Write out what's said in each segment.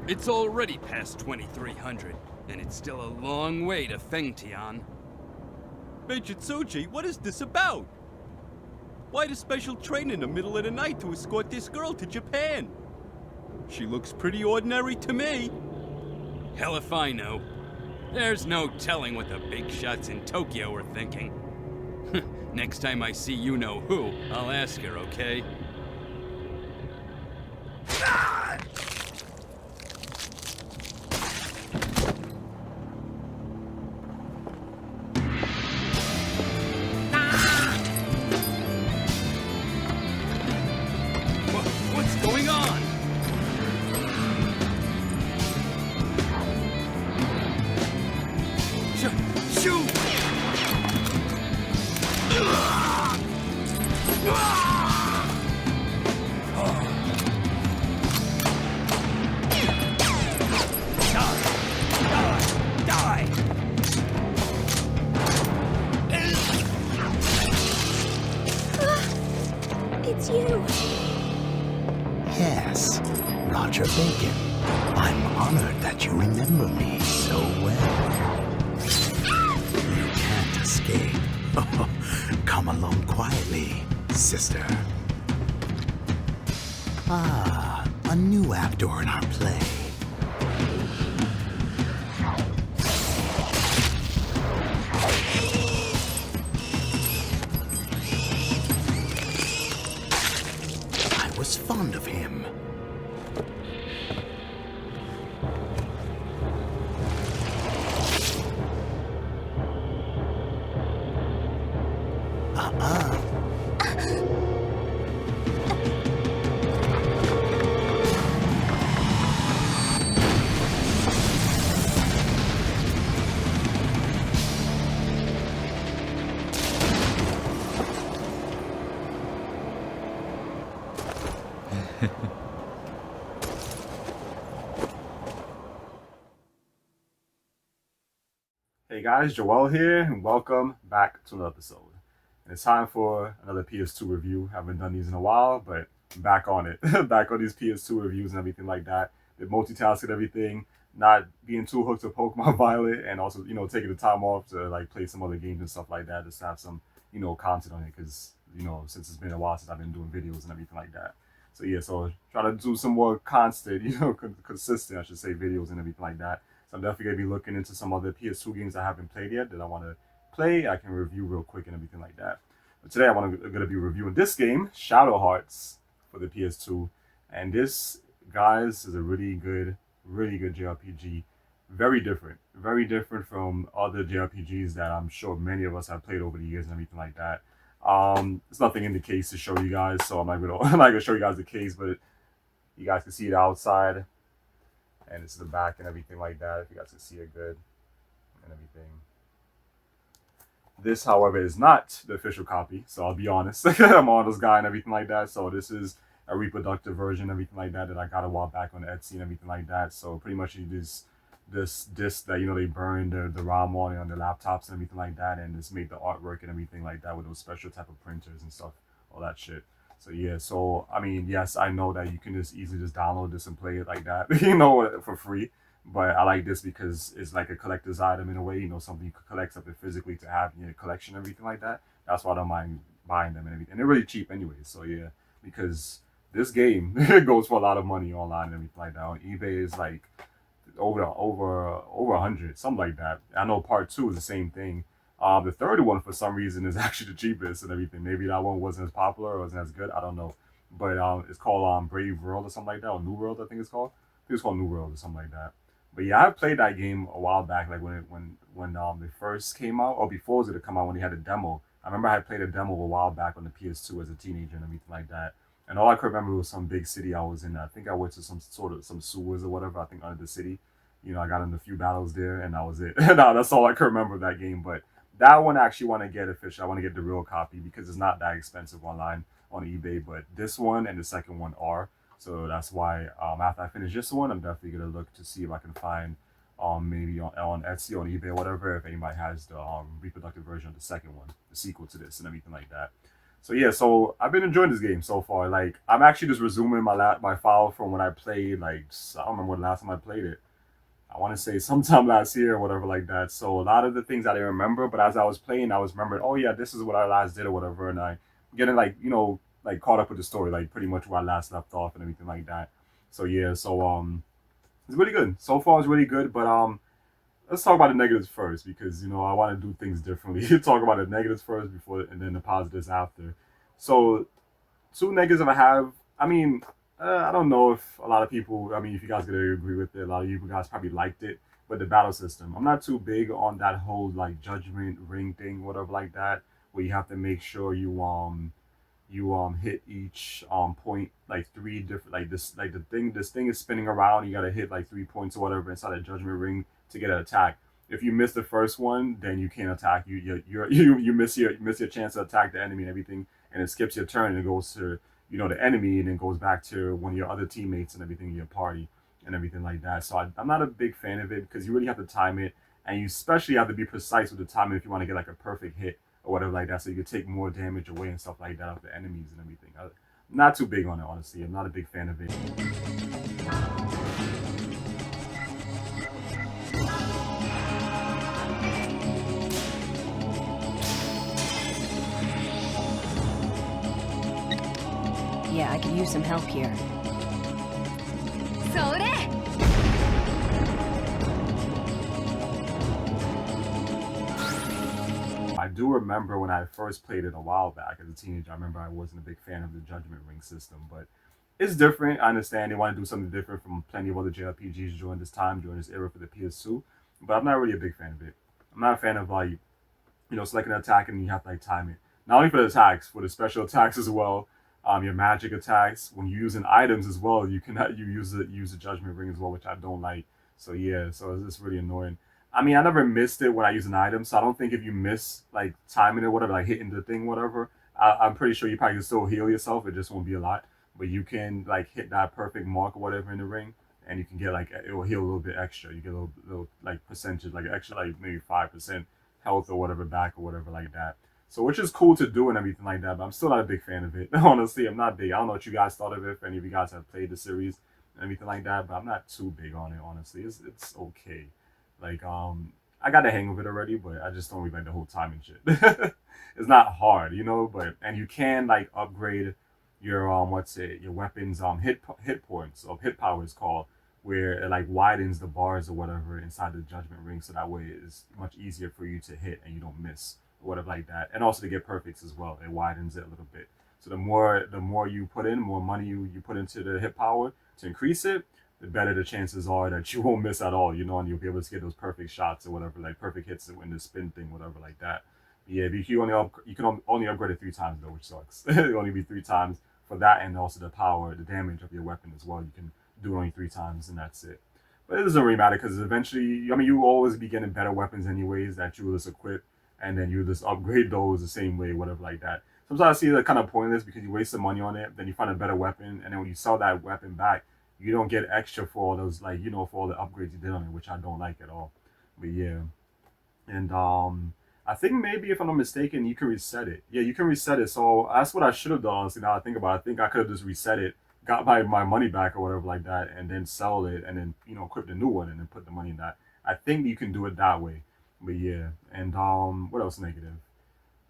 It's already past 2300, and it's still a long way to Fengtian. Major Tsuji, what is this about? Why the special train in the middle of the night to escort this girl to Japan? She looks pretty ordinary to me. Hell if I know. There's no telling what the big shots in Tokyo are thinking. Next time I see you-know-who, I'll ask her, okay? What's going on? Shoot! Die! It's you. Yes, Roger Bacon. I'm honored that you remember me so well. You can't escape. Come along quietly, sister. Ah, a new actor in our play. I was fond of him. Hey guys, Joel here, and welcome back to another episode. And it's time for another PS2 review. Haven't done these in a while, but I'm back on it. Back on these PS2 reviews and everything like that. The multitasking everything, not being too hooked to Pokemon Violet, and also, taking the time off to like play some other games and stuff like that, just to have some, content on it, because, since it's been a while since I've been doing videos and everything like that. So yeah, so try to do some more constant, consistent, I should say, videos and everything like that. So I'm definitely going to be looking into some other PS2 games I haven't played yet that I want to play. I can review real quick and everything like that. But today I'm going to be reviewing this game, Shadow Hearts, for the PS2. And this, guys, is a really good JRPG. Very different from other JRPGs that I'm sure many of us have played over the years and everything like that. There's nothing in the case to show you guys, so I'm not gonna show you guys the case, but you guys can see it outside. And it's the back and everything like that, if you guys can see it good and everything. This, however, is not the official copy, so I'll be honest. I'm an honest guy and everything like that, so this is a reproductive version, everything like that I got a while back on Etsy and everything like that. So pretty much this disc that they burned the ROM on the laptops and everything like that, and just made the artwork and everything like that with those special type of printers and stuff, all that shit. So yeah, so I mean, yes, I know that you can just easily just download this and play it like that, for free. But I like this because it's like a collector's item in a way, something you could collect something physically to have in your collection, everything like that. That's why I don't mind buying them and everything. And they're really cheap anyway. So yeah, because this game goes for a lot of money online and everything like that. On eBay is like over 100, something like that. I know part two is the same thing. The third one, for some reason, is actually the cheapest and everything. Maybe that one wasn't as popular or wasn't as good. I don't know. But it's called Brave World or something like that, or New World, I think it's called. I think it's called New World or something like that. But yeah, I played that game a while back, like when they first came out, or before it was gonna come out when they had a demo. I remember I had played a demo a while back on the PS2 as a teenager and everything like that. And all I could remember was some big city I was in. I think I went to some sewers or whatever. I think under the city. I got in a few battles there, and that was it. No, that's all I could remember of that game. But that one I actually want to get official. I want to get the real copy because it's not that expensive online on eBay. But this one and the second one are. So that's why after I finish this one, I'm definitely gonna look to see if I can find maybe on Etsy, on eBay, or whatever, if anybody has the reproductive version of the second one, the sequel to this, and everything like that. So yeah, so I've been enjoying this game so far. Like I'm actually just resuming my file from when I played. Like I don't remember the last time I played it. I want to say sometime last year or whatever like that. So a lot of the things I didn't remember, but as I was playing, I was remembering. Oh yeah, this is what I last did or whatever, and I getting like like caught up with the story, like pretty much where I last left off and everything like that. So yeah, so it's really good. So far, it's really good. But let's talk about the negatives first because I want to do things differently. Talk about the negatives first before, and then the positives after. So two negatives I have. I mean, I don't know if a lot of people. I mean, if you guys gonna agree with it, a lot of you guys probably liked it. But the battle system, I'm not too big on that whole like judgment ring thing, whatever like that, where you have to make sure you hit each point like three different like this thing is spinning around. You gotta hit like 3 points or whatever inside a judgment ring to get an attack. If you miss the first one, then you can't attack. You miss your chance to attack the enemy and everything, and it skips your turn and it goes to the enemy and then goes back to one of your other teammates and everything in your party and everything like that. So I'm not a big fan of it because you really have to time it, and you especially have to be precise with the timing if you want to get like a perfect hit or whatever like that, so you can take more damage away and stuff like that of the enemies and everything. I'm not too big on it, honestly. I'm not a big fan of it. Yeah, I could use some help here. それ I do remember when I first played it a while back as a teenager. I remember I wasn't a big fan of the Judgment Ring system, but it's different. I understand they want to do something different from plenty of other JRPGs during this era for the PS2, but I'm not really a big fan of it. I'm not a fan of like selecting an attack and you have to like time it. Not only for the attacks, for the special attacks as well. Your magic attacks when you're using items as well. You cannot use the Judgment Ring as well, which I don't like. So yeah, so it's just really annoying. I mean, I never missed it when I use an item, so I don't think if you miss like timing it, whatever, like hitting the thing, whatever, I'm pretty sure you probably can still heal yourself. It just won't be a lot, but you can like hit that perfect mark or whatever in the ring, and you can get like it will heal a little bit extra. You get a little like percentage, like extra, like maybe 5% health or whatever back or whatever like that. So which is cool to do and everything like that, but I'm still not a big fan of it. Honestly, I'm not big. I don't know what you guys thought of it. If any of you guys have played the series and everything like that, but I'm not too big on it. Honestly, it's okay. Like I got the hang of it already, but I just don't really like the whole timing shit. It's not hard, but and you can like upgrade your your weapons hit points or hit power is called, where it like widens the bars or whatever inside the judgment ring, so that way it's much easier for you to hit and you don't miss or whatever like that. And also to get perfects as well, it widens it a little bit. So the more you put in, more money you put into the hit power to increase it, the better the chances are that you won't miss at all, and you'll be able to get those perfect shots or whatever, like perfect hits in the spin thing, whatever like that. Yeah, but you can only upgrade it 3 times though, which sucks. It'll only be 3 times for that, and also the damage of your weapon as well. You can do it only 3 times, and that's it. But it doesn't really matter because eventually, I mean, you will always be getting better weapons anyways that you will just equip, and then you just upgrade those the same way, whatever like that. Sometimes I see that kind of pointless because you waste some money on it, then you find a better weapon, and then when you sell that weapon back, you don't get extra for all those for all the upgrades you did on it, which I don't like at all. But yeah, and I think maybe if I'm not mistaken, you can reset it. Yeah, you can reset it. So that's what I should have done. Honestly, now I think about it, I think I could have just reset it, got my money back or whatever like that, and then sell it, and then equip the new one, and then put the money in that. I think you can do it that way. But yeah, and what else negative?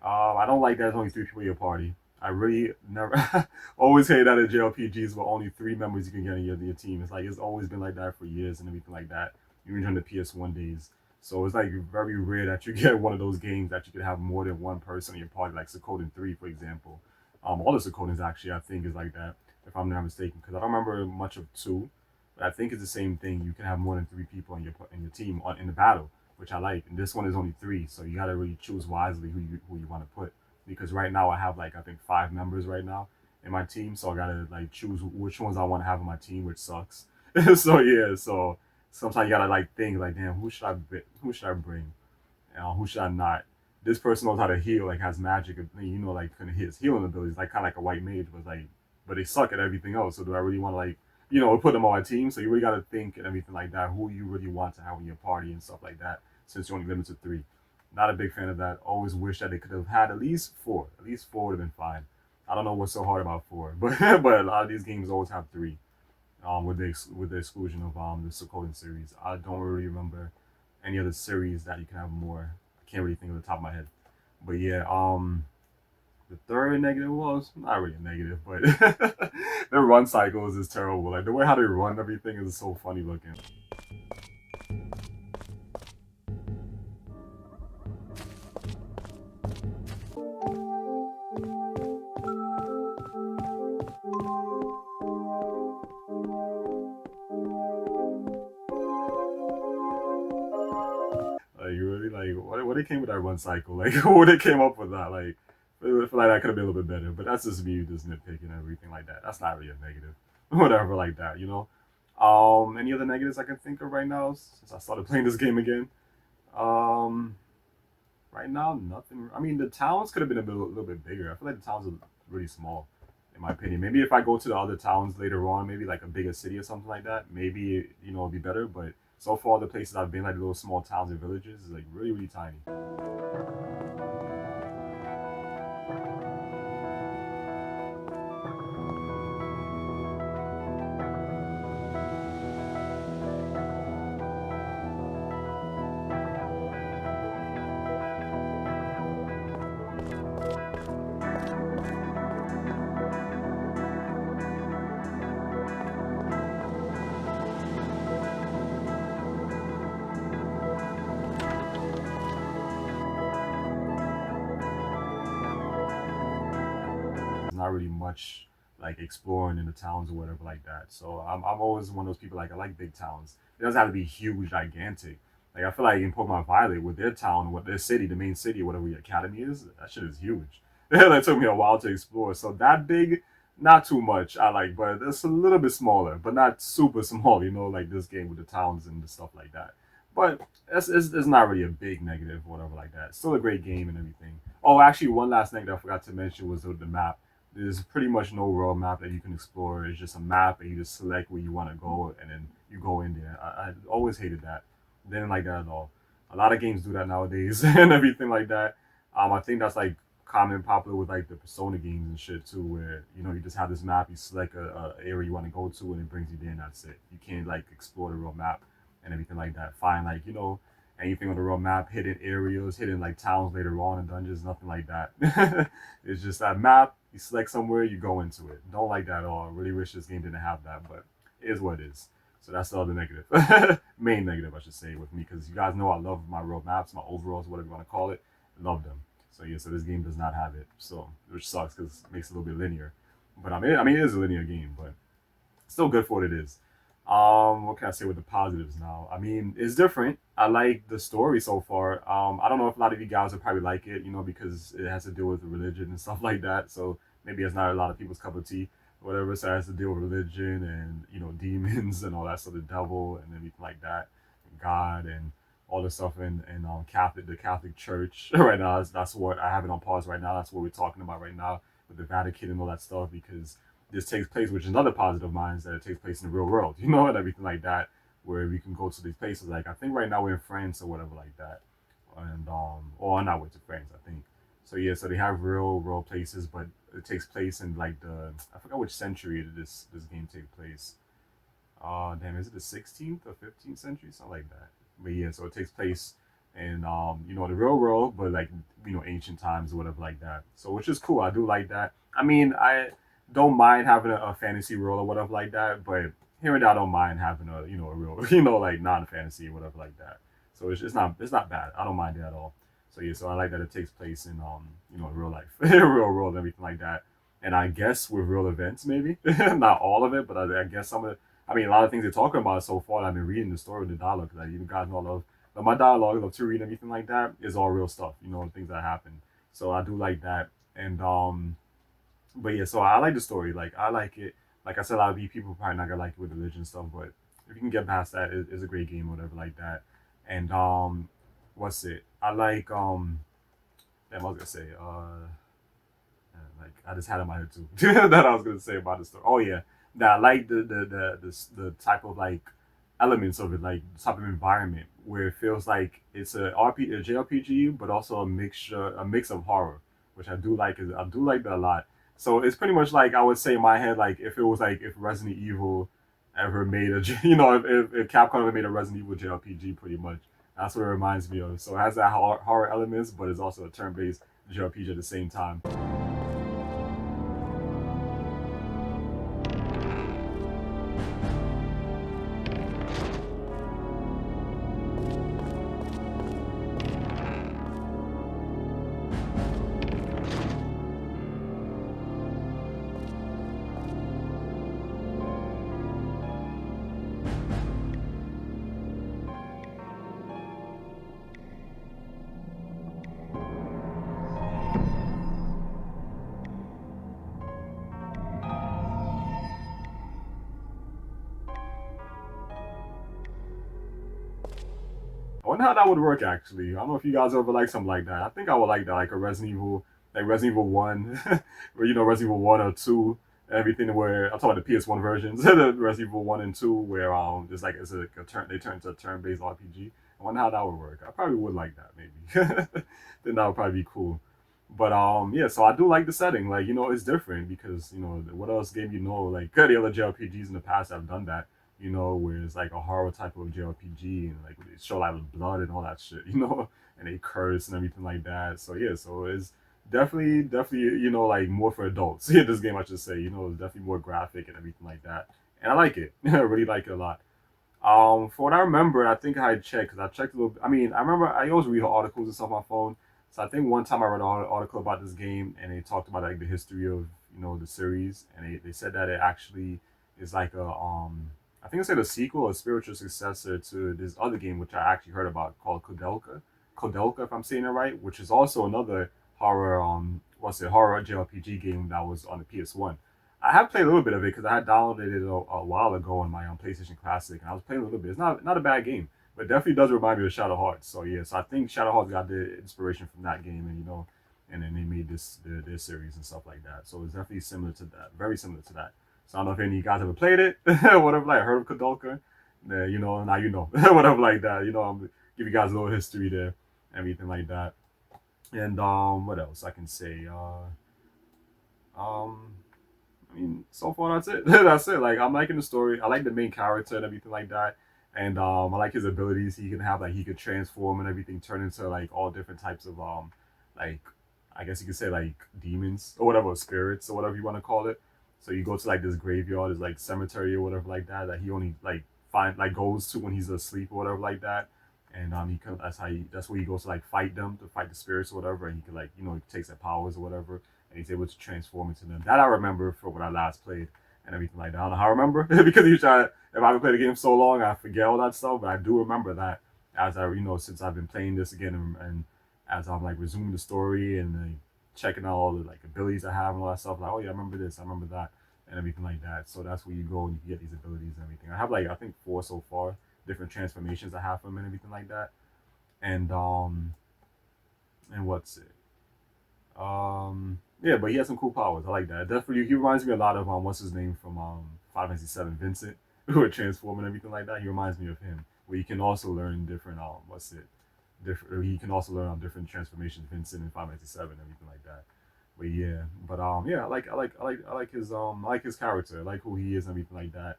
I don't like that it's only 3 people in your party. I really never always hate that in JRPGs with only 3 members you can get in your team. It's like it's always been like that for years and everything like that. Even during the PS1 days. So it's like very rare that you get one of those games that you could have more than one person in your party, like Suikoden 3, for example. All the Suikodens actually I think is like that, if I'm not mistaken, because I don't remember much of 2, but I think it's the same thing. You can have more than 3 people in your team in the battle, which I like. And this one is only 3, so you gotta really choose wisely who you want to put. Because right now I have like I think 5 members right now in my team, so I gotta like choose which ones I want to have on my team, which sucks. So yeah, so sometimes you gotta like think like, damn, who should I bring, who should I not? This person knows how to heal, like has magic, like kind of his healing abilities, like kind of like a white mage, but they suck at everything else. So do I really want to like put them on my team? So you really gotta think and everything like that, who you really want to have in your party and stuff like that, since you're only limited to 3. Not a big fan of that. Always wish that they could have had at least four. At least four would have been fine. I don't know what's so hard about four, but but a lot of these games always have three. With the exclusion of the Sokoden series, I don't really remember any other series that you can have more. I can't really think of the top of my head. But yeah, the third negative was not really a negative, but the run cycles is terrible. Like the way how they run everything is so funny looking. Like really, like what they came with that run cycle, like what they came up with that, like I feel like that could have been a little bit better, but that's just me just nitpicking and everything like that. That's not really a negative, whatever like that, you know. Any other negatives I can think of right now since I started playing this game again? Um, right now, nothing. I mean, the towns could have been little bit bigger. I feel like the towns are really small, in my opinion. Maybe if I go to the other towns later on, maybe like a bigger city or something like that, maybe it'll be better. But so far, the places I've been, like little small towns and villages, is like really really tiny. There's not really much like exploring in the towns or whatever like that. So I'm always one of those people like I like big towns. It doesn't have to be huge, gigantic. Like I feel like in Pokemon Violet with their town, with their city, the main city, whatever the academy is, that shit is huge. That took me a while to explore. So that big, not too much. I like, but it's a little bit smaller, but not super small. You know, like this game with the towns and the stuff like that. But it's not really a big negative, whatever like that. Still a great game and everything. Oh, actually, one last thing that I forgot to mention was the map. There's pretty much no world map that you can explore. It's just a map, and you just select where you want to go, and then you go in there. I always hated that. Didn't like that at all. A lot of games do that nowadays and everything like that. I think that's like common and popular with like the Persona games and shit too, where you just have this map, you select a area you want to go to, and it brings you there, and that's it. You can't like explore the real map and everything like that. Find like anything on the real map, hidden areas, hidden like towns later on in dungeons, nothing like that. It's just that map. You select somewhere, you go into it. Don't like that at all. I really wish this game didn't have that, but it is what it is. So that's the other negative, main negative, I should say, with me, because you guys know I love my road maps, my overalls, whatever you want to call it. Love them. So yeah, so this game does not have it. So which sucks because it makes it a little bit linear. But I mean, it is a linear game, but still good for what it is. What can I say with the positives now? I mean, it's different. I like the story so far. I don't know if a lot of you guys would probably like it, because it has to deal with religion and stuff like that. So maybe it's not a lot of people's cup of tea, whatever. So it has to deal with religion and demons and all that stuff, the devil and everything like that, God and all the stuff in the Catholic Church right now. That's what I have it on pause right now. That's what we're talking about right now with the Vatican and all that stuff, because this takes place, which is another positive of mine, is that it takes place in the real world, and everything like that, where we can go to these places. Like I think right now we're in France or whatever like that, and or I'm not with to France, I think. So yeah, so they have real places, but it takes place in like I forgot which century this game takes place. Damn, is it the 16th or 15th century, something like that? But yeah, so it takes place in the real world, but like ancient times or whatever like that. So which is cool. I do like that. I mean, I don't mind having a fantasy world or whatever like that, but here and there I don't mind having a a real like non-fantasy or whatever like that. So it's not bad. I don't mind it at all. So yeah, so I like that it takes place in real life, real world, and everything like that. And I guess with real events, maybe not all of it, but I guess some of it. I mean, a lot of things they're talking about so far. I've been reading the story, the dialogue. Like you guys know, I love my dialogue. I love to read everything like that. Is all real stuff, things that happen. So I do like that. And but yeah, so I like the story. Like I like it. Like I said, a lot of you people probably not gonna like it with religion stuff, but if you can get past that, it's a great game, or whatever like that. And what's it? I like damn, I was gonna say like I just had it in my head too that I was gonna say about the story. Oh yeah, that I like the type of like elements of it, like type of environment where it feels like it's a JRPG, but also a mix of horror, which I do like. I do like that a lot. So it's pretty much like I would say in my head, like if it was like if Resident Evil ever made a, if Capcom ever made a Resident Evil JRPG, pretty much. That's what it reminds me of. So it has that horror elements, but it's also a turn-based JRPG at the same time. I wonder how that would work actually. I don't know if you guys ever like something like that. I think I would like that, like a Resident Evil, like Resident Evil 1, where Resident Evil 1 or 2, everything where I'm talking about the PS1 versions, the Resident Evil 1 and 2, where it's like it's a turn they turn into a turn-based RPG. I wonder how that would work. I probably would like that maybe. Then that would probably be cool. But yeah, so I do like the setting. Like, it's different because, what else game like the other JRPGs in the past have done that, where it's like a horror type of JRPG and like they show like blood and all that shit, and they curse and everything like that. So yeah, so it's definitely, like more for adults. Yeah, this game I should say, it's definitely more graphic and everything like that. And I like it. I really like it a lot. For what I remember, I think I had checked because I checked a little. I mean, I remember I always read articles and stuff on my phone. So I think one time I read an article about this game, and they talked about like the history of the series, and they said that it actually is like I think it said a sequel, a spiritual successor to this other game which I actually heard about called Kodelka, if I'm saying it right, which is also another horror horror JRPG game that was on the PS1. I have played a little bit of it because I had downloaded it a while ago on my PlayStation Classic, and I was playing a little bit. It's not a bad game, but it definitely does remind me of Shadow Hearts. So yeah, so I think Shadow Hearts got the inspiration from that game, and then they made their series and stuff like that. So it's definitely similar to that, very similar to that. So I don't know if any of you guys ever played it, whatever, like heard of Kodolka, now whatever like that. I'm give you guys a little history there, everything like that. And what else I can say? I mean, so far that's it. That's it. Like I'm liking the story. I like the main character and everything like that. And I like his abilities. He can have like he could transform and everything, turn into like all different types of like I guess you could say like demons or whatever, spirits or whatever you want to call it. So you go to like this graveyard, this like cemetery or whatever like that he only like goes to when he's asleep or whatever like that. And that's where he goes to like fight them, to fight the spirits or whatever, and he can like he takes their powers or whatever, and he's able to transform into them. That I remember for when I last played and everything like that. I don't know how I remember because if I haven't played the game so long, I forget all that stuff. But I do remember that as I since I've been playing this again, and as I'm like resuming the story and like, checking out all the like abilities I have and all that stuff. Like, oh yeah, I remember this, I remember that, and everything like that. So that's where you go and you get these abilities and everything. I have like I think 4 so far, different transformations I have from and everything like that. And what's it? Yeah, but he has some cool powers. I like that. Definitely, he reminds me a lot of what's his name from Final Fantasy 7, Vincent, who would transform and everything like that. He reminds me of him. Where you can also learn different he can also learn different transformations, Vincent in Final Fantasy 7, everything like that. But yeah, yeah, I like his character. I like who he is and everything like that.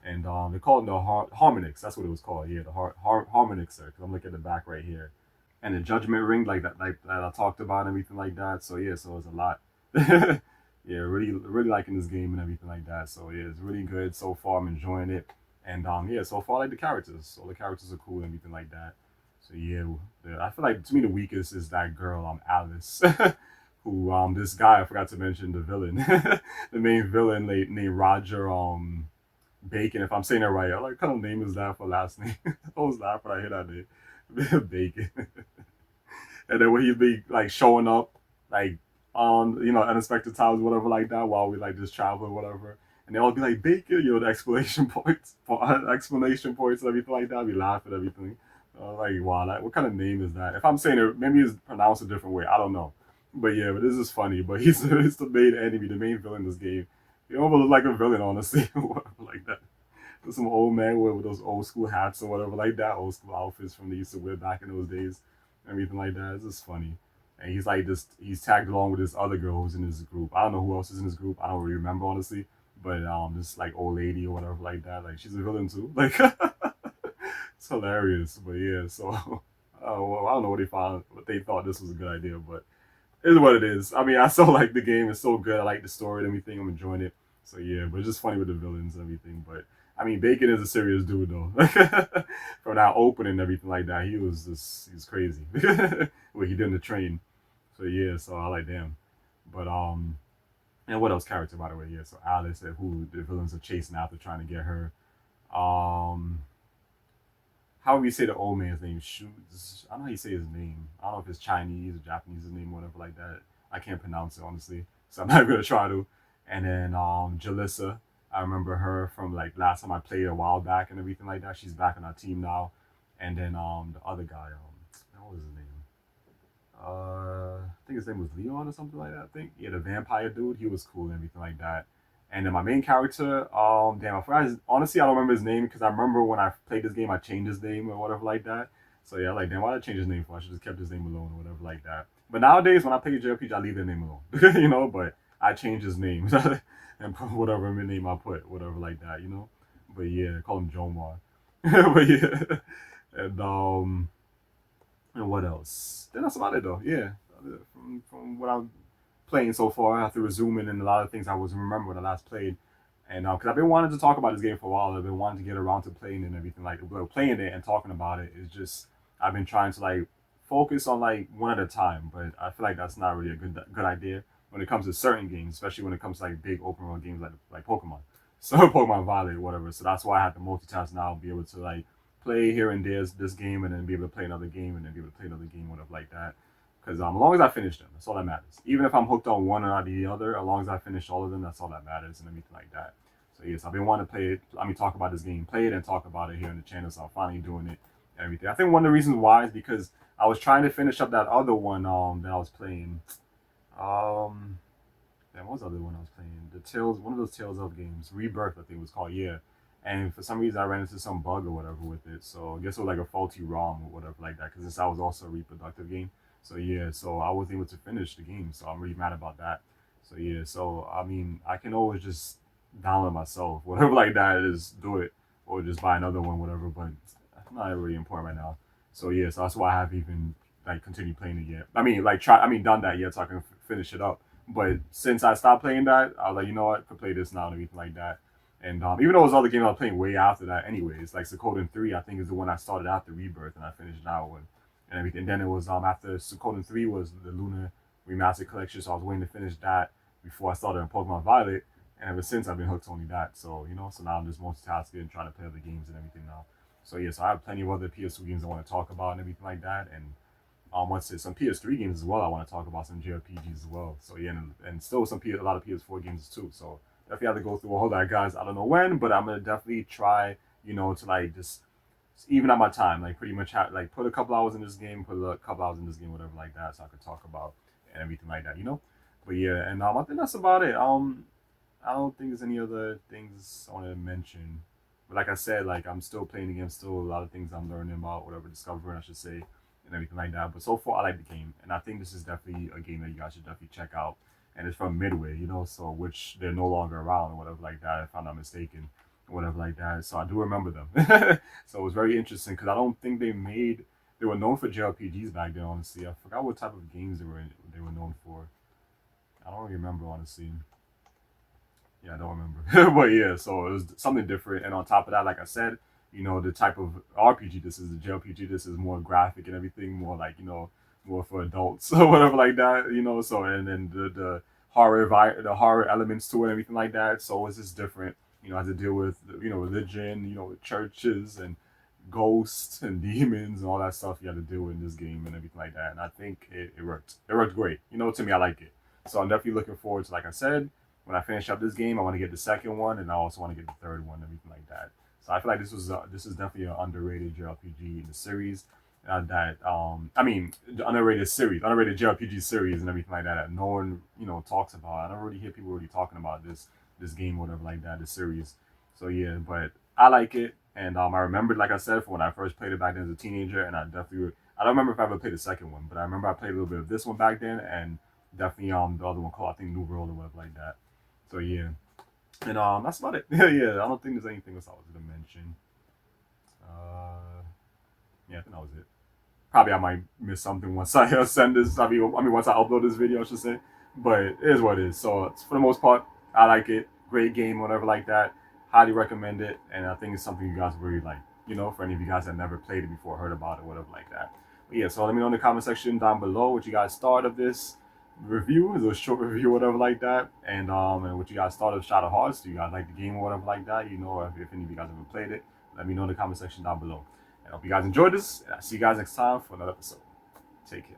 And they call him the Harmonix. That's what it was called. Yeah, the Harmonixer. Because I'm looking at the back right here, and the Judgment Ring, like that I talked about, and everything like that. So yeah, so it's a lot. Yeah, really liking this game and everything like that. So yeah, it's really good so far. I'm enjoying it, and yeah, so far I like the characters. All the characters are cool and everything like that. So yeah, I feel like to me the weakest is that girl, Alice. Who this guy I forgot to mention the villain, the main villain named Roger Bacon, if I'm saying it right. I like what kind of name is that for last name? I always laugh when I hear that name. Bacon. And then when he'd be like showing up like on unexpected times, whatever like that, while we like just travel or whatever. And they all be like Bacon, the exclamation points and everything like that. I'd be laughing and everything. Like wow, what kind of name is that? If I'm saying it, maybe it's pronounced a different way. I don't know. But yeah, but this is funny. But he's the main enemy, the main villain in this game. He almost looks like a villain, honestly, like that. some old man with those old school hats or whatever like that, old school outfits from they used to wear back in those days, everything like that. It's just funny. And he's like this. He's tagged along with this other girl who's in his group. I don't know who else is in his group. I don't really remember honestly. But this like old lady or whatever like that. Like she's a villain too. Like it's hilarious. But yeah, so I don't know what they thought this was a good idea, but it's what it is. I mean, I still like the game. It's so good. I like the story and everything. I'm enjoying it. So yeah, but it's just funny with the villains and everything. But I mean, Bacon is a serious dude though. From that opening and everything like that, he's crazy. What he did in the train. So yeah, so I like them. But and what else character by the way? Yeah, so Alice, who the villains are chasing after trying to get her. How would you say the old man's name? I don't know how you say his name. I don't know if it's Chinese or Japanese, his name, whatever like that. I can't pronounce it honestly, so I'm not gonna try to. And then Jalissa, I remember her from like last time I played a while back and everything like that. She's back on our team now. And then the other guy, what was his name? I think his name was Leon or something like that. I think yeah, the vampire dude. He was cool and everything like that. And then my main character, damn, I forgot honestly, I don't remember his name because I remember when I played this game, I changed his name or whatever like that. So yeah, like, damn, why did I change his name for? I should just kept his name alone or whatever like that. But nowadays, when I play JRPG, I leave their name alone, you know, but I change his name and put whatever name I put, whatever like that, you know. But yeah, call him Jomar. But yeah, and what else? Then that's about it though. Yeah, from what I'm playing so far, I have to resume it and a lot of things I was remember when I last played. And because I've been wanting to talk about this game for a while, I've been wanting to get around to playing it and everything like playing it and talking about it. It's just I've been trying to like focus on like one at a time, but I feel like that's not really a good idea when it comes to certain games, especially when it comes to like big open world games like Pokemon, so Pokemon Violet or whatever. So that's why I have to multitask now, be able to like play here and there this game and then be able to play another game and then be able to play another game, whatever like that. Because as long as I finish them, that's all that matters. Even if I'm hooked on one or the other, as long as I finish all of them, that's all that matters and everything like that. So yes, I've been wanting to play it. Talk about this game, play it, and talk about it here on the channel. So I'm finally doing it and everything. I think one of the reasons why is because I was trying to finish up that other one that I was playing. What was the other one I was playing? One of those Tales of games, Rebirth, I think it was called. Yeah. And for some reason, I ran into some bug or whatever with it. So I guess it was like a faulty ROM or whatever like that. Because that was also a reproductive game. So yeah, so I wasn't able to finish the game, so I'm really mad about that. So yeah, so I mean, I can always just download myself, whatever like that is, do it, or just buy another one, whatever. But it's not really important right now. So yeah, so that's why I haven't even like continued playing it yet. Done that yet, so I can finish it up. But since I stopped playing that, I was like, you know what, I could play this now and everything like that. And even though it was other games I was playing way after that, anyways, like Suikoden 3, I think is the one I started after Rebirth, and I finished that one. And everything. And then it was after Suikoden 3 was the Luna Remastered Collection, so I was waiting to finish that before I started on Pokemon Violet. And ever since I've been hooked only that. So, you know, so now I'm just multitasking and trying to play other games and everything now. So yeah, so I have plenty of other PS2 games I want to talk about and everything like that. And some PS3 games as well. I want to talk about some JRPGs as well. So yeah, and still a lot of PS4 games too. So definitely have to go through all that, guys. I don't know when, but I'm gonna definitely try, you know, to like just even out my time, like pretty much put a couple hours in this game, whatever like that, so I could talk about and everything like that, you know. But yeah, and I think that's about it. I don't think there's any other things I want to mention. But like I said, like I'm still playing the game, still a lot of things I'm learning about, whatever, discovering, I should say, and everything like that. But so far, I like the game, and I think this is definitely a game that you guys should definitely check out. And it's from Midway, you know, so which they're no longer around or whatever like that, if I'm not mistaken. Whatever like that, so I do remember them. So it was very interesting because I don't think they were known for JRPGs back then. Honestly, I forgot what type of games they were known for. I don't really remember honestly. Yeah, I don't remember. But yeah, so it was something different. And on top of that, like I said, you know, the type of RPG this is, the JRPG, this is more graphic and everything, more like, you know, more for adults or whatever like that, you know. So and then the horror elements to it and everything like that. So it's just different. You know, has to deal with, you know, religion, you know, churches and ghosts and demons and all that stuff you got to deal with in this game and everything like that. And I think it worked. It worked great. You know, to me, I like it. So I'm definitely looking forward to, like I said, when I finish up this game, I want to get the second one, and I also want to get the third one and everything like that. So I feel like this is definitely an underrated JRPG in the series. The underrated JRPG series and everything like that no one, you know, talks about. I don't really hear people really talking about this game or whatever like that, the series. So yeah, but I like it, and I remembered, like I said, from when I first played it back then as a teenager, and I don't remember if I ever played the second one, but I remember I played a little bit of this one back then, and definitely the other one called, I think, New World or whatever like that. So yeah, and that's about it. Yeah, I don't think there's anything else I was gonna mention. Yeah, I think that was it. Probably I might miss something once I send this. Once I upload this video, I should say. But it is what it is. So for the most part, I like it. Great game, whatever like that. Highly recommend it, and I think it's something you guys really like. You know, for any of you guys that never played it before, heard about it, whatever like that. But yeah, so let me know in the comment section down below what you guys thought of this review, a short review, whatever like that, and what you guys thought of Shadow Hearts. Do you guys like the game or whatever like that? You know, if any of you guys ever played it, let me know in the comment section down below. And I hope you guys enjoyed this, and I'll see you guys next time for another episode. Take care.